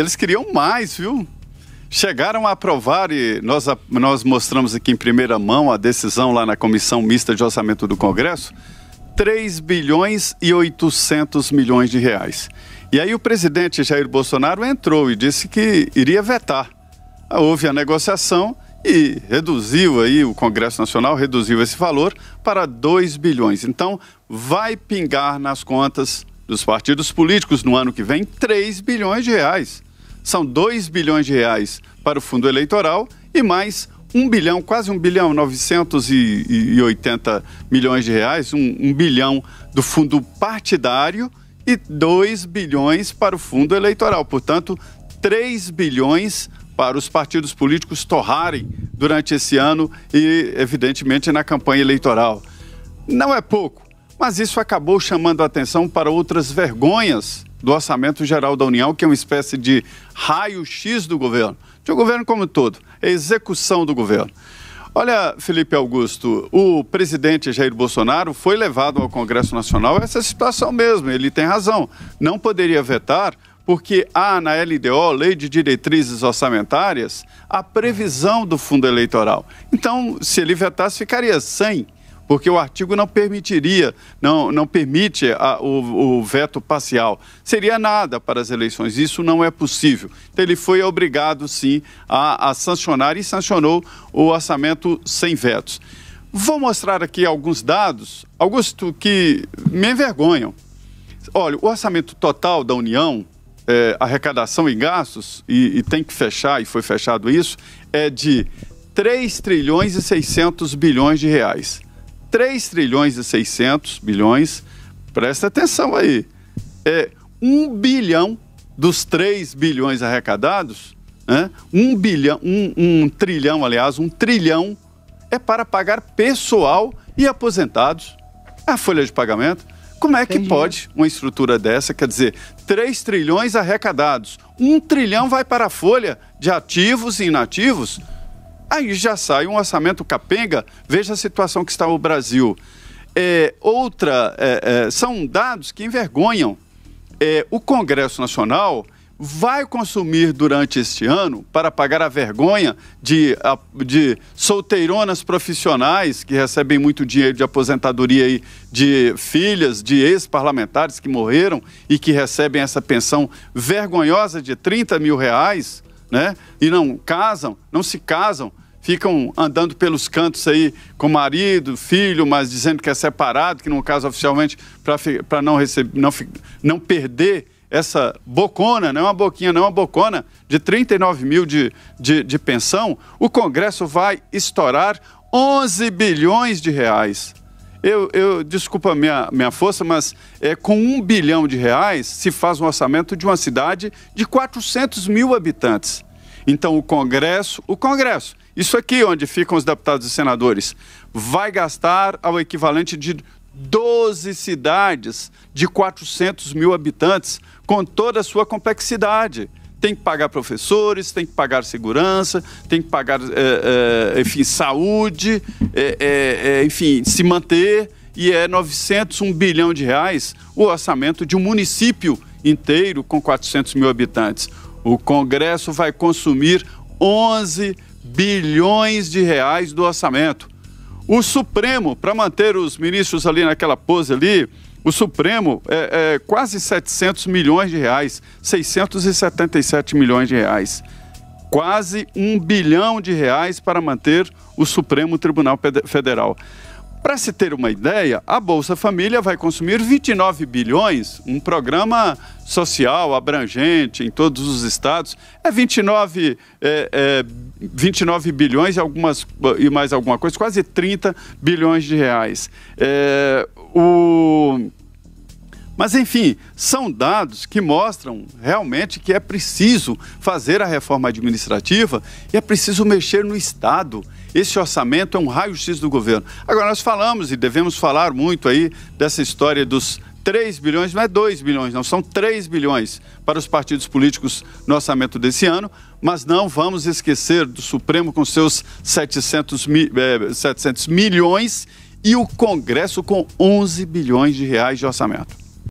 eles queriam mais, viu? Chegaram a aprovar, e nós mostramos aqui em primeira mão a decisão lá na Comissão Mista de Orçamento do Congresso, 3 bilhões e 800 milhões de reais. E aí o presidente Jair Bolsonaro entrou e disse que iria vetar. Houve a negociação e reduziu aí, o Congresso Nacional reduziu esse valor para 2 bilhões. Então, vai pingar nas contas dos partidos políticos no ano que vem 3 bilhões de reais. São 2 bilhões de reais para o fundo eleitoral e mais 1 bilhão, quase 1 bilhão, 980 milhões de reais, 1 bilhão do fundo partidário e 2 bilhões para o fundo eleitoral. Portanto, 3 bilhões para os partidos políticos torrarem durante esse ano e, evidentemente, na campanha eleitoral. Não é pouco, mas isso acabou chamando a atenção para outras vergonhas do Orçamento Geral da União, que é uma espécie de raio-x do governo como um todo, a execução do governo. Olha, Felipe Augusto, o presidente Jair Bolsonaro foi levado ao Congresso Nacional a essa situação mesmo, ele tem razão, não poderia vetar, porque há na LDO, Lei de Diretrizes Orçamentárias, a previsão do fundo eleitoral. Então, se ele vetasse, ficaria sem, porque o artigo não permitiria, não permite o veto parcial. Seria nada para as eleições, isso não é possível. Então, ele foi obrigado, sim, a sancionar e sancionou o orçamento sem vetos. Vou mostrar aqui alguns dados, Augusto, que me envergonham. Olha, o orçamento total da União, arrecadação e gastos, e tem que fechar, e foi fechado isso, é de 3 trilhões e 600 bilhões de reais. 3 trilhões e 600 bilhões, presta atenção aí, 1 bilhão dos 3 bilhões arrecadados, né? 1 trilhão é para pagar pessoal e aposentados. A folha de pagamento. Como é que pode uma estrutura dessa? Quer dizer, 3 trilhões arrecadados, 1 trilhão vai para a folha de ativos e inativos. Aí já sai um orçamento capenga. Veja a situação que está o Brasil. São dados que envergonham. O Congresso Nacional vai consumir durante este ano, para pagar a vergonha de solteironas profissionais que recebem muito dinheiro de aposentadoria aí, de filhas de ex-parlamentares que morreram e que recebem essa pensão vergonhosa de 30 mil reais, né? E não se casam, ficam andando pelos cantos aí com marido, filho, mas dizendo que é separado, que não casa oficialmente para não perder essa bocona, não é uma boquinha, não é uma bocona, de 39 mil de pensão. O Congresso vai estourar 11 bilhões de reais. Desculpa a minha força, mas com 1 bilhão de reais se faz um orçamento de uma cidade de 400 mil habitantes. Então o Congresso, isso aqui onde ficam os deputados e senadores, vai gastar ao equivalente de 12 cidades de 400 mil habitantes, com toda a sua complexidade. Tem que pagar professores, tem que pagar segurança, tem que pagar, saúde, se manter. E 1 bilhão de reais o orçamento de um município inteiro com 400 mil habitantes. O Congresso vai consumir 11 bilhões de reais do orçamento. O Supremo, para manter os ministros ali naquela pose ali, o Supremo quase 700 milhões de reais, 677 milhões de reais. Quase 1 bilhão de reais para manter o Supremo Tribunal Federal. Para se ter uma ideia, a Bolsa Família vai consumir 29 bilhões, um programa social abrangente em todos os estados, 29 bilhões e mais alguma coisa, quase 30 bilhões de reais. Mas, enfim, são dados que mostram realmente que é preciso fazer a reforma administrativa e é preciso mexer no Estado. Esse orçamento é um raio-x do governo. Agora, nós falamos e devemos falar muito aí dessa história dos 3 bilhões, não é 2 bilhões, não, são 3 bilhões para os partidos políticos no orçamento desse ano, mas não vamos esquecer do Supremo com seus 700 milhões e o Congresso com 11 bilhões de reais de orçamento.